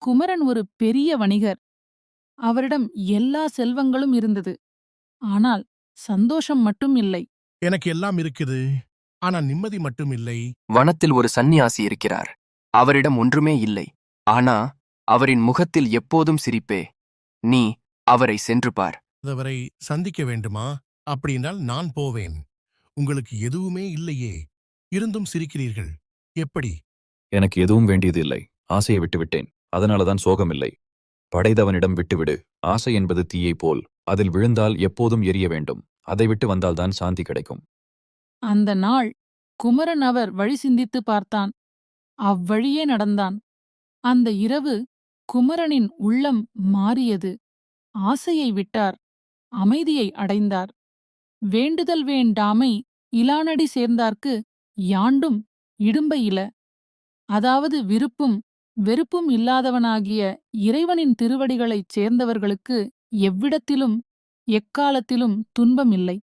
குமரன் ஒரு பெரிய வணிகர். அவரிடம் எல்லா செல்வங்களும் இருந்தது. ஆனால் சந்தோஷம் மட்டும் இல்லை. எனக்கு எல்லாம் இருக்குது, ஆனா நிம்மதி மட்டும் இல்லை. வனத்தில் ஒரு சந்நியாசி இருக்கிறார். அவரிடம் ஒன்றுமே இல்லை. ஆனா அவரின் முகத்தில் எப்போதும் சிரிப்பே. நீ அவரை சென்று பார். அவரை சந்திக்க வேண்டுமா? அப்படின்னால் நான் போவேன். உங்களுக்கு எதுவுமே இல்லையே, இருந்தும் சிரிக்கிறீர்கள். எப்படி? எனக்கு எதுவும் வேண்டியதில்லை. ஆசையை விட்டுவிட்டேன். அதனாலதான் சோகமில்லை. படைத்தவனிடம் விட்டுவிடு. ஆசை என்பது தீயைப் போல். அதில் விழுந்தால் எப்போதும் எரிய வேண்டும். அதை விட்டு வந்தால்தான் சாந்தி கிடைக்கும். அந்த நாள் குமரன் அவர் வழி சிந்தித்துப் பார்த்தான். அவ்வழியே நடந்தான். அந்த இரவு குமரனின் உள்ளம் மாறியது. ஆசையை விட்டார். அமைதியை அடைந்தார். வேண்டுதல் வேண்டாமை இலானடி சேர்ந்தார்க்கு யாண்டும் இடும்பையில. அதாவது விருப்பும் வெறுப்பும் இல்லாதவனாகிய இறைவனின் திருவடிகளைச் சேர்ந்தவர்களுக்கு எவ்விடத்திலும் எக்காலத்திலும் துன்பமில்லை.